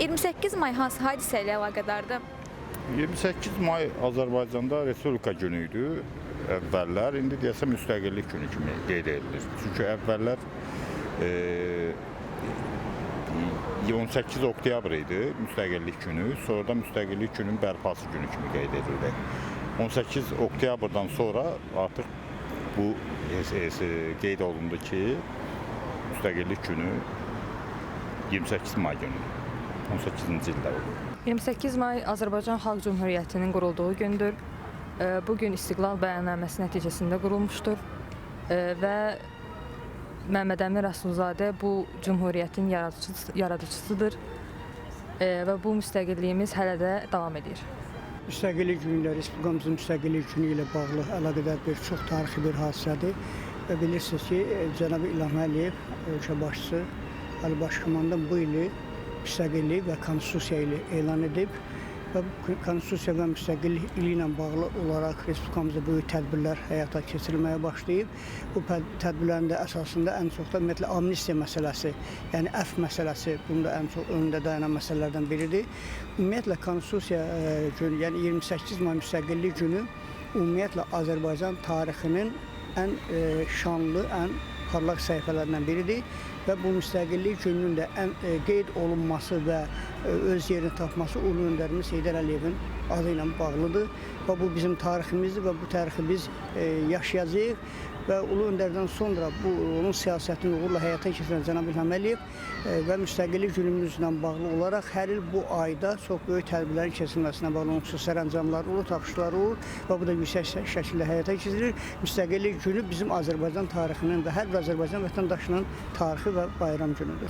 28 may hansı hadisə ilə əlaqədardır? 28 may Azərbaycanda Respublika günü idi əvvəllər. İndi deyəsəm müstəqillik günü kimi qeyd edilir. Çünki əvvəllər 18 oktyabr idi müstəqillik günü. Sonra da müstəqillik günün bərpası günü kimi qeyd edildi. 18 oktyabrdan sonra artıq bu qeyd olundu ki, müstəqillik günü 28 may günü. 18-ci ildə oldu. 28 may Azərbaycan Xalq Cümhuriyyətinin qurulduğu gündür. Bu gün İstiqlal bəyannaməsi nəticəsində qurulmuşdur və Məmməd Əmin Rəsulzadə bu cümhuriyyətin yaradıcısıdır və bu müstəqilliyimiz hələ də davam edir. Müstəqillik günü ilə, Respublikamızın müstəqillik günü ilə bağlı əlaqədar bir çox tarixi bir hadisədir və bilirsiniz ki, Cənab İlham Əliyev, ölkə başçısı Ali Baş Komandan bu ili müstəqillik və konstitusiya ili elan edib və bu konstitusiya və müstəqillik ili ilə bağlı olaraq Respublikamızda böyük tədbirlər həyata keçirilməyə başlayıb. Bu tədbirlərin də əsasında ən çox da ümumiyyətlə amnistiya məsələsi, yəni əfv məsələsi bunda ən çox önündə dayanan məsələlərdən biridir. Ümumiyyətlə konstitusiya günü, yəni 28 may müstəqillik günü ümumiyyətlə Azərbaycan tarixinin ən şanlı, ən parlaq səhifələrindən biridir və bu müstəqillik gününün də qeyd olunması və öz yerini tapması Ulu Öndərimiz Heydər Əliyevin adı ilə bağlıdır və bu bizim tariximizdir və bu tarixi biz yaşayacağıq və Ulu Öndərdən sonra bu onun siyasətini uğurla həyata keçirən Cənab İlham Əliyev və müstəqillik günümüzlə bağlı olaraq hər il bu ayda çox böyük tədbirlərin keçirilməsinə bağlı olan xüsusi sərəncamlar olur, tapışlar olur və bu da yüksək şəkildə həyata keçirilir. Müstəqillik günü bizim Azərbaycan tarixinin və hər bir Azərbaycan vətəndaşının tarixi və bayram günüdür.